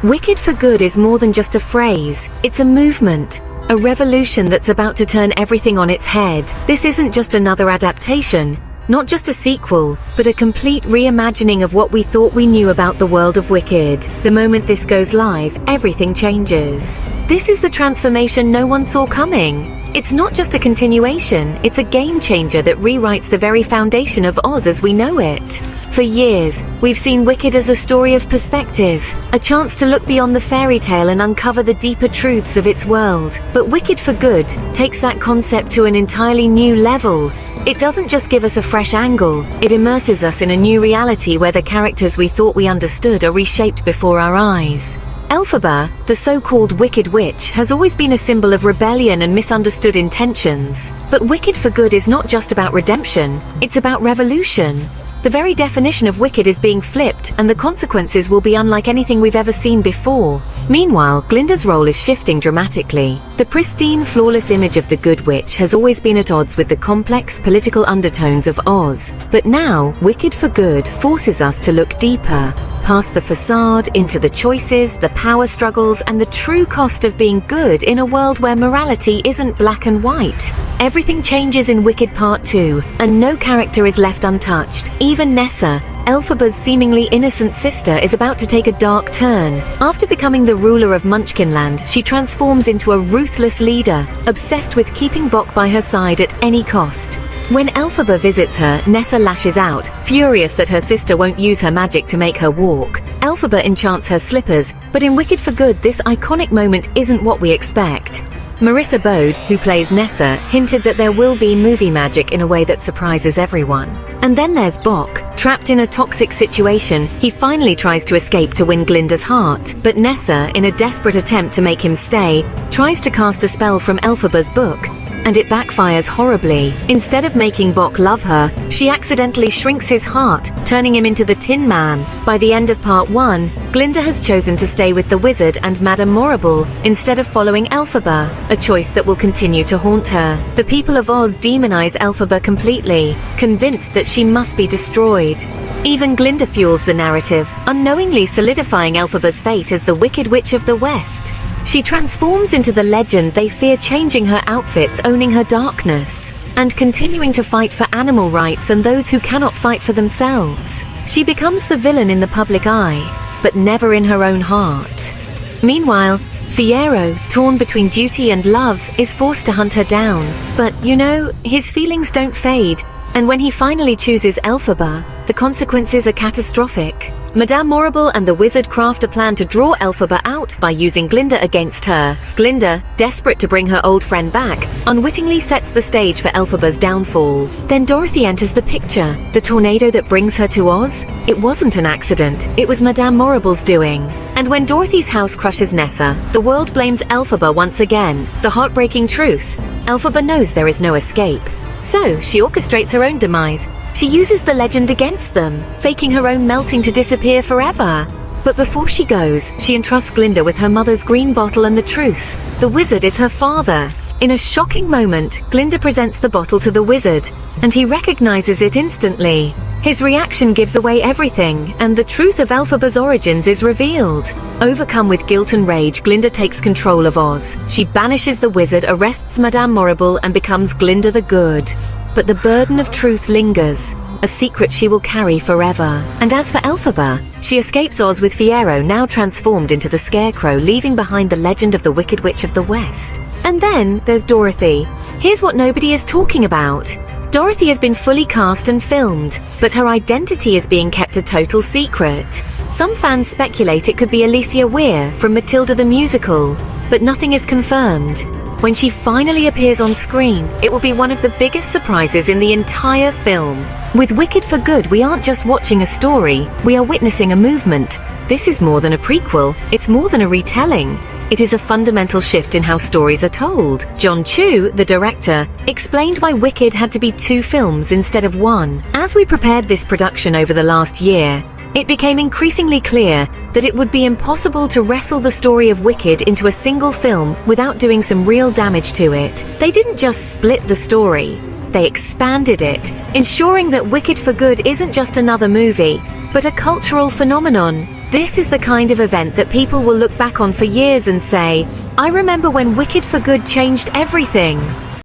Wicked for Good is more than just a phrase, it's a movement. A revolution that's about to turn everything on its head. This isn't just another adaptation, not just a sequel, but a complete reimagining of what we thought we knew about the world of Wicked. The moment this goes live, everything changes. This is the transformation no one saw coming. It's not just a continuation, it's a game changer that rewrites the very foundation of Oz as we know it. For years, we've seen Wicked as a story of perspective, a chance to look beyond the fairy tale and uncover the deeper truths of its world. But Wicked for Good takes that concept to an entirely new level. It doesn't just give us a fresh angle, it immerses us in a new reality where the characters we thought we understood are reshaped before our eyes. Elphaba, the so-called Wicked Witch, has always been a symbol of rebellion and misunderstood intentions. But Wicked for Good is not just about redemption, it's about revolution. The very definition of wicked is being flipped, and the consequences will be unlike anything we've ever seen before. Meanwhile, Glinda's role is shifting dramatically. The pristine, flawless image of the Good Witch has always been at odds with the complex political undertones of Oz. But now, Wicked for Good forces us to look deeper, past the facade, into the choices, the power struggles, and the true cost of being good in a world where morality isn't black and white. Everything changes in Wicked Part 2, and no character is left untouched. Even Nessa, Elphaba's seemingly innocent sister, is about to take a dark turn. After becoming the ruler of Munchkinland, she transforms into a ruthless leader, obsessed with keeping Bok by her side at any cost. When Elphaba visits her, Nessa lashes out, furious that her sister won't use her magic to make her walk. Elphaba enchants her slippers, but in Wicked for Good, this iconic moment isn't what we expect. Marissa Bode, who plays Nessa, hinted that there will be movie magic in a way that surprises everyone. And then there's Bok. Trapped in a toxic situation, he finally tries to escape to win Glinda's heart. But Nessa, in a desperate attempt to make him stay, tries to cast a spell from Elphaba's book, and it backfires horribly. Instead of making Bok love her, she accidentally shrinks his heart, turning him into the Tin Man. By the end of Part 1, Glinda has chosen to stay with the wizard and Madame Morrible instead of following Elphaba, a choice that will continue to haunt her. The people of Oz demonize Elphaba completely, convinced that she must be destroyed. Even Glinda fuels the narrative, unknowingly solidifying Elphaba's fate as the Wicked Witch of the West. She transforms into the legend they fear, changing her outfits, owning her darkness, and continuing to fight for animal rights and those who cannot fight for themselves. She becomes the villain in the public eye, but never in her own heart. Meanwhile, Fiyero, torn between duty and love, is forced to hunt her down. But, his feelings don't fade, and when he finally chooses Elphaba, the consequences are catastrophic. Madame Morrible and the wizard craft a plan to draw Elphaba out by using Glinda against her. Glinda, desperate to bring her old friend back, unwittingly sets the stage for Elphaba's downfall. Then Dorothy enters the picture. The tornado that brings her to Oz? It wasn't an accident. It was Madame Morrible's doing. And when Dorothy's house crushes Nessa, the world blames Elphaba once again. The heartbreaking truth: Elphaba knows there is no escape. So, she orchestrates her own demise. She uses the legend against them, faking her own melting to disappear forever. But before she goes, she entrusts Glinda with her mother's green bottle and the truth. The wizard is her father. In a shocking moment, Glinda presents the bottle to the wizard, and he recognizes it instantly. His reaction gives away everything, and the truth of Elphaba's origins is revealed. Overcome with guilt and rage, Glinda takes control of Oz. She banishes the wizard, arrests Madame Morrible, and becomes Glinda the Good. But the burden of truth lingers, a secret she will carry forever. And as for Elphaba, she escapes Oz with Fiyero now transformed into the Scarecrow, leaving behind the legend of the Wicked Witch of the West. And then there's Dorothy. Here's what nobody is talking about. Dorothy has been fully cast and filmed, but her identity is being kept a total secret. Some fans speculate it could be Alicia Weir from Matilda the Musical, but nothing is confirmed. When she finally appears on screen, it will be one of the biggest surprises in the entire film. With Wicked for Good, we aren't just watching a story, we are witnessing a movement. This is more than a prequel, it's more than a retelling. It is a fundamental shift in how stories are told. John Chu, the director, explained why Wicked had to be 2 films instead of 1. As we prepared this production over the last year, it became increasingly clear that it would be impossible to wrestle the story of Wicked into a single film without doing some real damage to it. They didn't just split the story, they expanded it, ensuring that Wicked for Good isn't just another movie, but a cultural phenomenon. This is the kind of event that people will look back on for years and say, I remember when Wicked for Good changed everything.